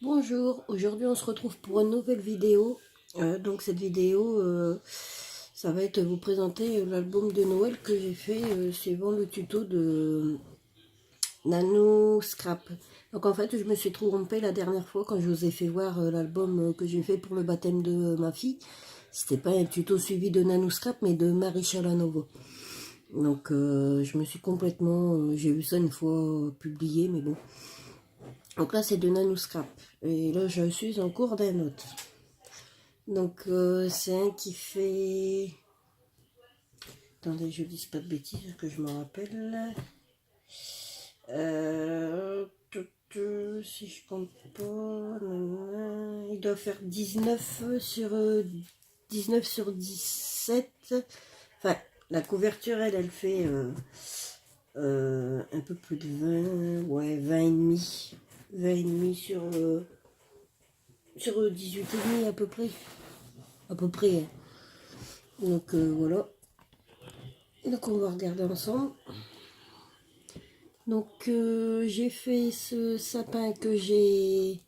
Bonjour, aujourd'hui on se retrouve pour une nouvelle vidéo. Donc cette vidéo, ça va être vous présenter l'album de Noël que j'ai fait suivant le tuto de Nano Scrap. Donc en fait je me suis trompée la dernière fois quand je vous ai fait voir l'album que j'ai fait pour le baptême de ma fille. C'était pas un tuto suivi de Nano Scrap mais de Marie Chalanova. Donc je me suis complètement, j'ai vu ça une fois publié mais bon. Donc là c'est de Nano Scrap. Et là je suis en cours d'un autre. Donc c'est un qui fait... Attendez, je dis pas de bêtises que je me rappelle. Si je compte pas... Il doit faire 19 sur 17. Enfin, la couverture, elle fait un peu plus de 20. Ouais, 20 et demi. 20 et demi sur 18 et demi à peu près. À peu près. Hein. Donc voilà. Donc on va regarder ensemble. Donc j'ai fait ce sapin que j'ai...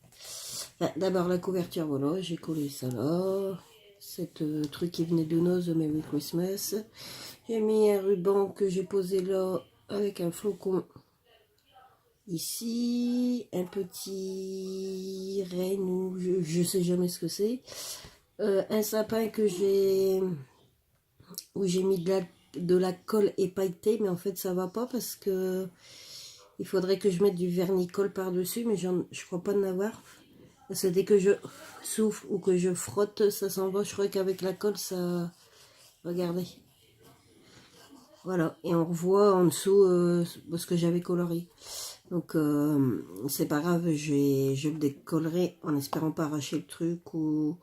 Enfin, d'abord la couverture, voilà, j'ai collé ça là. Cette truc qui venait de Noz, Merry Christmas. J'ai mis un ruban que j'ai posé là avec un flocon ici. Un petit renne, ou je sais jamais ce que c'est. Un sapin que j'ai... où j'ai mis de la colle épailletée, mais en fait ça va pas parce que il faudrait que je mette du vernis-colle par dessus, mais je crois pas en avoir, parce que dès que je souffle ou que je frotte ça s'en va. Je crois qu'avec la colle ça, regardez, voilà, et on revoit en dessous ce que j'avais coloré. Donc c'est pas grave, je le décollerai en espérant pas arracher le truc, ou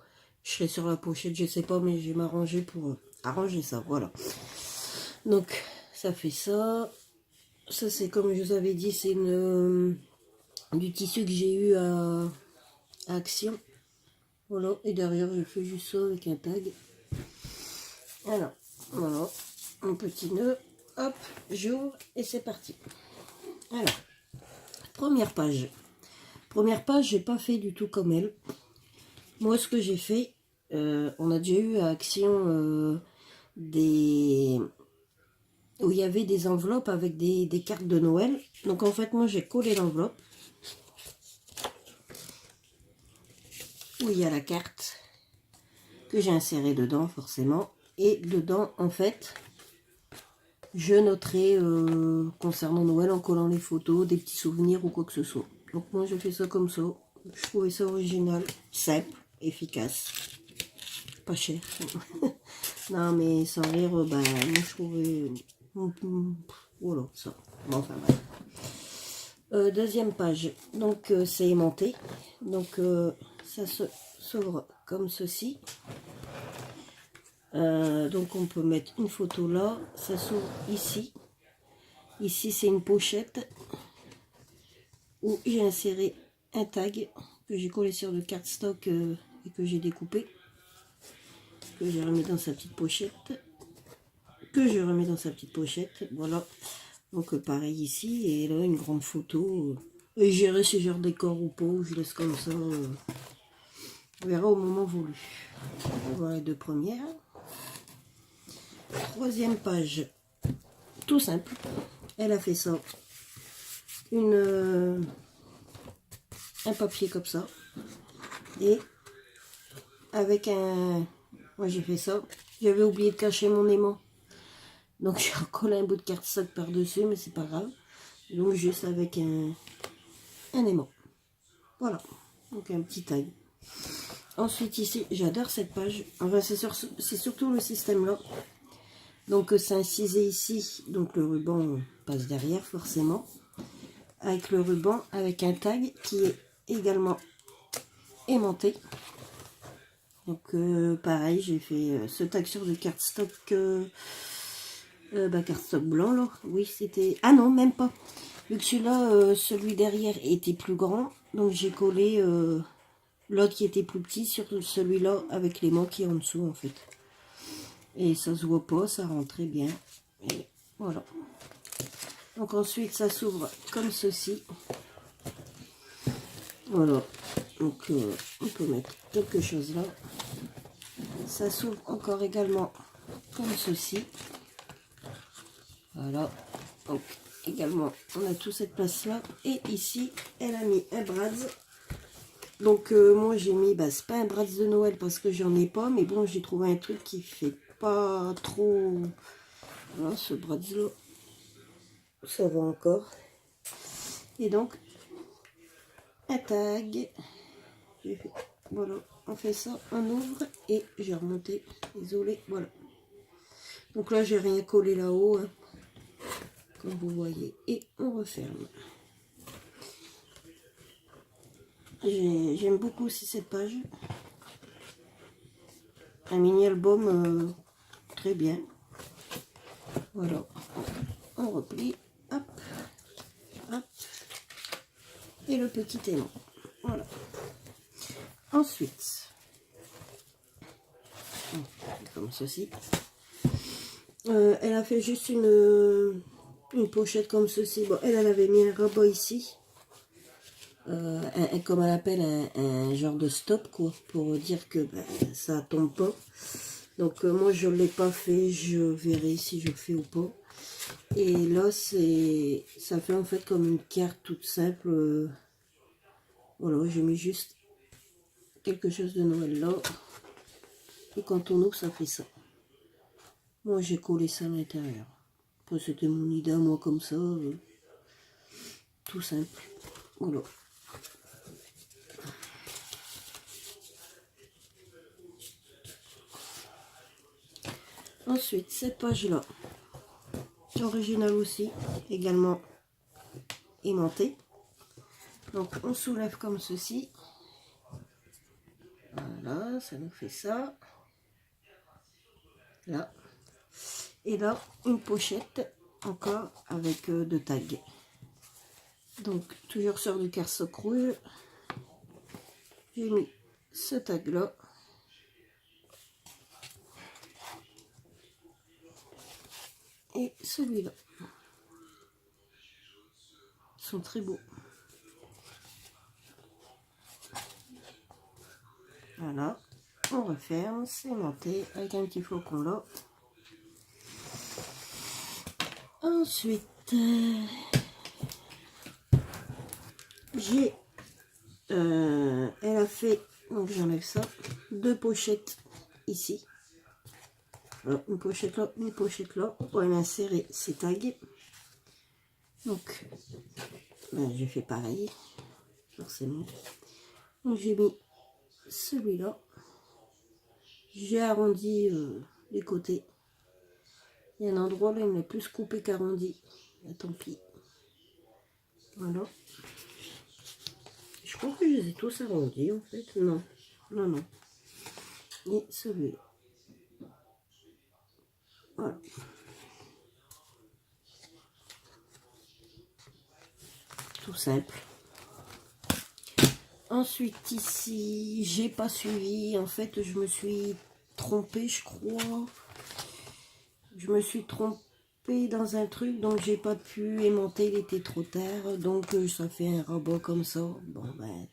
je serai sur la pochette, je sais pas, mais je vais m'arranger pour arranger ça. Voilà, donc ça fait ça. Ça c'est comme je vous avais dit, c'est du tissu que j'ai eu à Action. Voilà, et derrière je fais juste ça avec un tag. Alors voilà, un petit nœud, hop, j'ouvre et c'est parti. Alors, première page. Première page, j'ai pas fait du tout comme elle. Moi ce que j'ai fait, on a déjà eu à Action des... où il y avait des enveloppes avec des cartes de Noël. Donc en fait moi j'ai collé l'enveloppe où il y a la carte que j'ai insérée dedans forcément. Et dedans en fait je noterai concernant Noël en collant les photos, des petits souvenirs ou quoi que ce soit. Donc moi je fais ça comme ça. Je trouvais ça original, simple, efficace, pas cher. Non mais sans rire, bah, moi je trouvais... voilà, ça. Bon, enfin bref. Deuxième page, donc c'est aimanté. Donc ça s'ouvre comme ceci. Donc on peut mettre une photo là, ça s'ouvre ici. Ici c'est une pochette où j'ai inséré un tag que j'ai collé sur le cardstock et que j'ai découpé, que j'ai remis dans sa petite pochette, voilà. Donc pareil ici, et là une grande photo, et j'irai si je redécore ou pas, je laisse comme ça, on verra au moment voulu. Voilà les deux premières. Troisième page, tout simple, elle a fait ça, un papier comme ça, et avec un... Moi j'ai fait ça, j'avais oublié de cacher mon aimant, donc j'ai recollé un bout de cardstock par dessus, mais c'est pas grave. Donc juste avec un aimant, voilà, donc un petit tag. Ensuite ici, j'adore cette page, enfin c'est surtout le système là. Donc c'est incisé ici, donc le ruban passe derrière forcément, avec le ruban, avec un tag qui est également aimanté. Donc pareil, j'ai fait ce tag sur le cardstock, cardstock blanc là, oui c'était, ah non même pas, vu que celui-là, celui derrière était plus grand, donc j'ai collé l'autre qui était plus petit sur celui-là avec l'aimant qui est en dessous en fait. Et ça se voit pas, ça rentre très bien. Et voilà. Donc ensuite ça s'ouvre comme ceci. Voilà. Donc on peut mettre quelque chose là. Ça s'ouvre encore également comme ceci. Voilà. Donc également on a toute cette place là. Et ici elle a mis un Bratz. Donc moi j'ai mis, bah, c'est pas un Bratz de Noël parce que j'en ai pas. Mais bon, j'ai trouvé un truc qui fait pas trop. Voilà, ce Bratz là. Ça va encore. Et donc un tag. Voilà, on fait ça, on ouvre et j'ai remonté, désolé, voilà. Donc là j'ai rien collé là-haut, hein, comme vous voyez, et on referme. J'aime beaucoup aussi cette page. Un mini album très bien. Voilà, on replie, hop, hop, et le petit aimant. Voilà. Ensuite, comme ceci. Elle a fait juste une pochette comme ceci. Bon, elle avait mis un robot ici. Comme elle appelle un genre de stop, quoi, pour dire que ben, ça tombe pas. Donc moi je l'ai pas fait, je verrai si je fais ou pas. Et là ça fait en fait comme une carte toute simple. Voilà, j'ai mis juste quelque chose de Noël là. Et quand on ouvre, ça fait ça. Moi j'ai collé ça à l'intérieur. Après c'était mon idée à moi comme ça. Tout simple. Voilà. Ensuite, cette page-là, originale aussi, également aimantée. Donc, on soulève comme ceci. Voilà, ça nous fait ça. Là. Et là, une pochette, encore avec deux tags. Donc, toujours sur du cardstock rouge. J'ai mis ce tag-là. Et celui-là. Ils sont très beaux. Voilà. On referme, c'est aimanté avec un petit flocon là. Ensuite, elle a fait, donc j'enlève ça, deux pochettes ici. Alors, une pochette là, pour elle insérer ses tags. Donc, ben, j'ai fait pareil, forcément. Donc j'ai mis celui-là. J'ai arrondi les côtés. Il y a un endroit là, il m'est plus coupé qu'arrondi. Tant pis. Voilà. Je crois que je les ai tous arrondis en fait. Non, non, non. Et celui-là. Voilà. Tout simple. Ensuite ici, j'ai pas suivi. En fait, je me suis trompée, je crois. Je me suis trompée dans un truc, donc j'ai pas pu aimanter, il était trop tard. Donc ça fait un robot comme ça. Bon ben,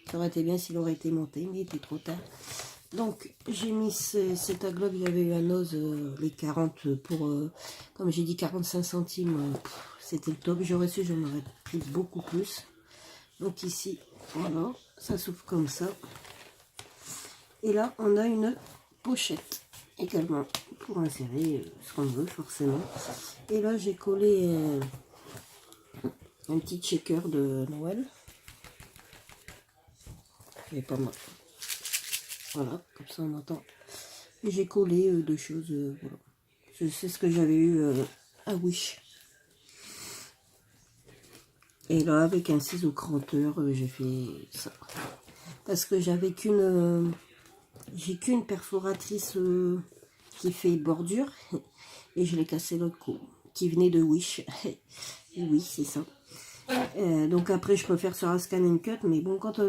ça aurait été bien s'il aurait été monté, mais il était trop tard. Donc j'ai mis cet aglobe, il avait eu un ose, les 40 pour, comme j'ai dit, 45 centimes. C'était le top, j'aurais su, j'en aurais pris beaucoup plus. Donc ici, voilà, ça s'ouvre comme ça. Et là, on a une pochette également pour insérer ce qu'on veut forcément. Et là, j'ai collé un petit checker de Noël. Et pas mal. Voilà, comme ça on entend. Et j'ai collé deux choses. Voilà. Je sais ce que j'avais eu à Wish. Et là, avec un ciseau cranteur, j'ai fait ça. Parce que j'avais j'ai qu'une perforatrice qui fait bordure. Et je l'ai cassé l'autre coup. Qui venait de Wish. Et oui, c'est ça. Donc après, je peux faire sur un scan and cut. Mais bon, quand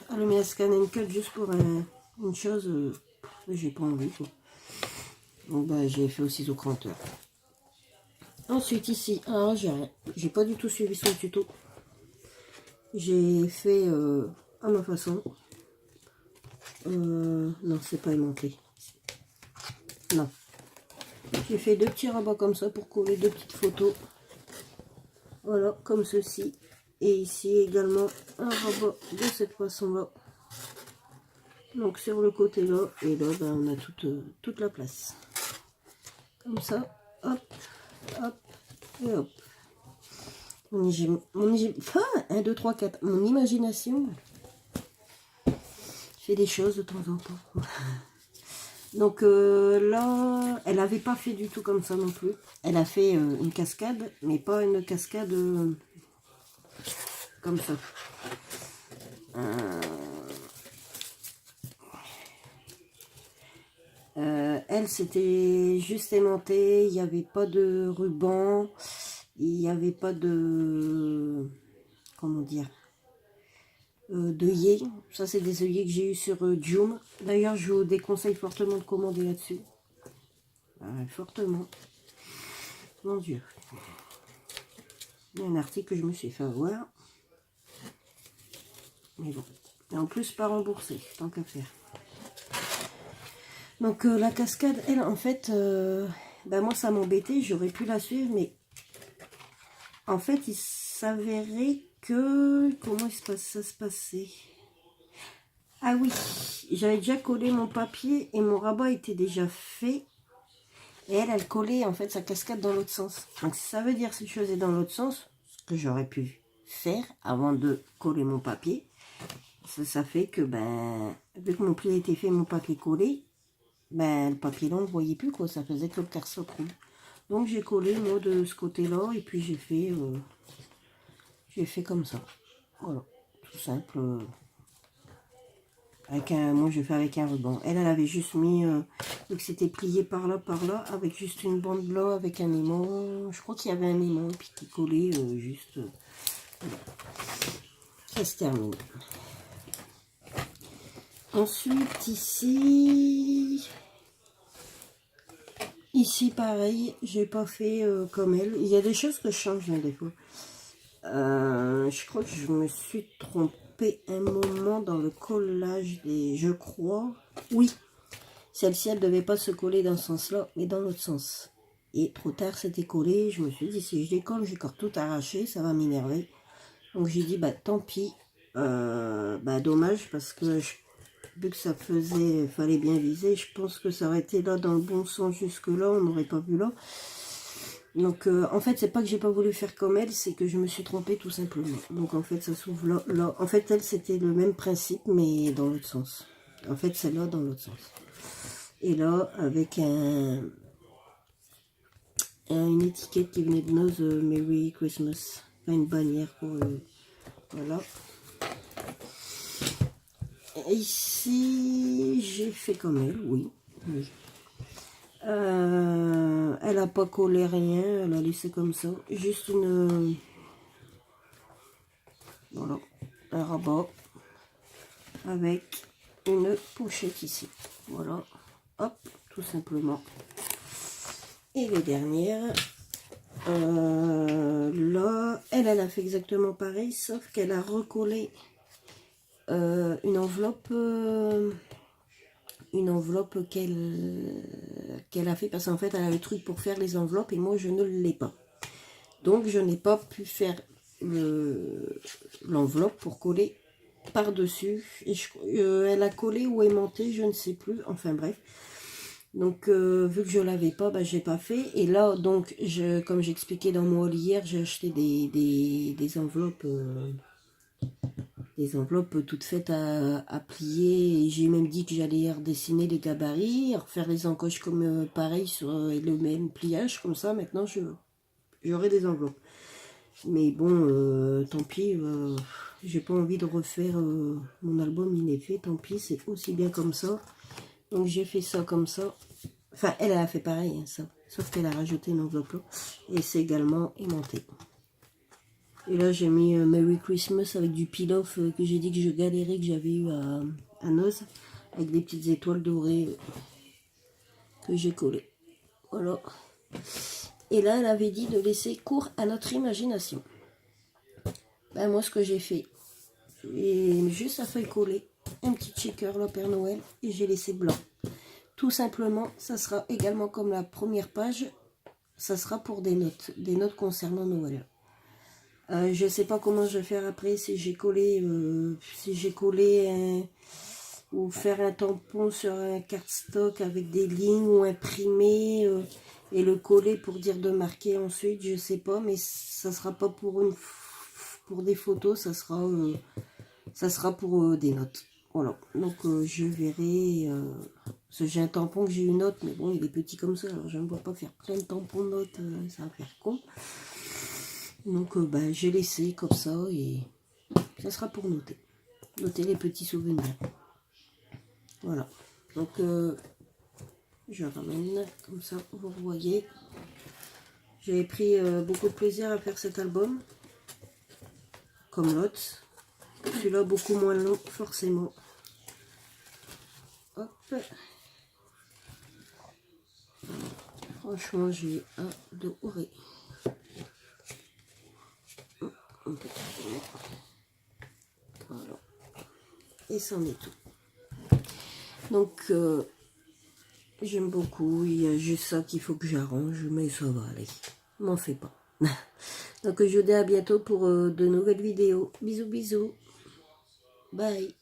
allumer un scan and cut juste pour une chose, j'ai pas envie. Quoi. Donc bah, j'ai fait au ciseau cranteur. Ensuite ici, alors j'ai pas du tout suivi son tuto. J'ai fait à ma façon. Non, c'est pas aimanté. Non. J'ai fait 2 petits rabats comme ça pour coller 2 petites photos. Voilà, comme ceci. Et ici également un rabat de cette façon-là. Donc sur le côté là, et là ben, on a toute la place. Comme ça, hop, hop, et hop. Enfin, 1, 2, 3, 4. Mon imagination fait des choses de temps en temps. Donc là, elle n'avait pas fait du tout comme ça non plus. Elle a fait une cascade, mais pas une cascade comme ça. Elle, c'était juste aimanté, il n'y avait pas de ruban, il n'y avait pas de... Comment dire, d'œillets. Ça, c'est des œillets que j'ai eu sur Joom. D'ailleurs, je vous déconseille fortement de commander là-dessus. Fortement. Mon Dieu. Il y a un article que je me suis fait avoir. Mais bon. Et en plus, pas remboursé, tant qu'à faire. Donc, la cascade, elle, en fait, ben moi, ça m'embêtait. J'aurais pu la suivre, mais en fait, il s'avérait que... Comment ça se passait? Ah oui, j'avais déjà collé mon papier et mon rabat était déjà fait. Et elle collait en fait sa cascade dans l'autre sens. Donc ça veut dire si je faisais dans l'autre sens, ce que j'aurais pu faire avant de coller mon papier, ça fait que ben, vu que mon pli était fait, mon papier collé, ben le papier là on ne voyait plus quoi, ça faisait que le carreau rouge. Donc j'ai collé moi de ce côté-là et puis j'ai fait comme ça. Voilà, tout simple. Moi je fais avec un ruban. Elle avait juste mis, donc c'était plié par là, avec juste une bande là, avec un aimant. Je crois qu'il y avait un aimant, puis qui collait juste. Voilà. Ça se termine. Ensuite ici pareil, j'ai pas fait comme elle. Il y a des choses que je change des fois. Je crois que je me suis trompée un moment dans le collage des... Je crois. Oui. Celle-ci, elle ne devait pas se coller dans ce sens-là, mais dans l'autre sens. Et trop tard, c'était collé. Je me suis dit, si je décolle, j'ai encore tout arraché, ça va m'énerver. Donc j'ai dit, bah tant pis. Bah dommage, parce que vu que ça faisait, fallait bien viser, je pense que ça aurait été là dans le bon sens jusque-là, on n'aurait pas vu là. Donc en fait c'est pas que j'ai pas voulu faire comme elle, c'est que je me suis trompée tout simplement. Donc en fait ça s'ouvre là, là. En fait elle c'était le même principe mais dans l'autre sens. En fait c'est là dans l'autre sens. Et là avec une étiquette qui venait de Nose Merry Christmas. Enfin une bannière pour voilà. Et ici j'ai fait comme elle, oui. Oui. Elle a pas collé rien, elle a laissé comme ça. Juste une... voilà, un rabat avec une pochette ici. Voilà, hop, tout simplement. Et les dernières, là, elle a fait exactement pareil, sauf qu'elle a recollé une enveloppe qu'elle a fait, parce qu'en fait, elle a le truc pour faire les enveloppes et moi, je ne l'ai pas. Donc, je n'ai pas pu faire l'enveloppe pour coller par-dessus. Et elle a collé ou aimanté, je ne sais plus. Enfin, bref. Donc, vu que je ne l'avais pas, bah, j'ai pas fait. Et là, donc, comme j'expliquais dans mon haul hier, j'ai acheté des enveloppes... des enveloppes toutes faites à plier. J'ai même dit que j'allais redessiner les gabarits, refaire les encoches comme pareil sur le même pliage, comme ça maintenant j'aurai des enveloppes. Mais bon, tant pis, j'ai pas envie de refaire mon album, il est fait, tant pis, c'est aussi bien comme ça. Donc j'ai fait ça comme ça. Enfin, elle a fait pareil, hein, ça. Sauf qu'elle a rajouté une enveloppe là. Et c'est également aimanté. Et là, j'ai mis Merry Christmas avec du peel-off que j'ai dit que je galérais, que j'avais eu à Noz, avec des petites étoiles dorées que j'ai collées. Voilà. Et là, elle avait dit de laisser cours à notre imagination. Ben, moi, ce que j'ai fait, j'ai juste la feuille collée, un petit checker, le Père Noël, et j'ai laissé blanc. Tout simplement, ça sera également comme la première page, ça sera pour des notes concernant Noël. Je sais pas comment je vais faire après, si j'ai collé, ou faire un tampon sur un cardstock avec des lignes ou imprimer et le coller pour dire de marquer ensuite, je sais pas, mais ça sera pas pour des photos, ça sera pour des notes. Voilà, donc je verrai. Parce que j'ai un tampon que j'ai une note, mais bon, il est petit comme ça, alors je ne vois pas faire plein de tampons de notes, ça va faire con. Donc bah, j'ai laissé comme ça et ça sera pour noter. Noter les petits souvenirs. Voilà. Donc je ramène comme ça, vous voyez. J'ai pris beaucoup de plaisir à faire cet album. Comme l'autre. Celui-là beaucoup moins long forcément. Hop. Franchement, j'ai adoré. Voilà. Et c'en est tout. Donc, j'aime beaucoup. Il y a juste ça qu'il faut que j'arrange, mais ça va aller. M'en fais pas. Donc, je vous dis à bientôt pour de nouvelles vidéos. Bisous, bisous. Bye.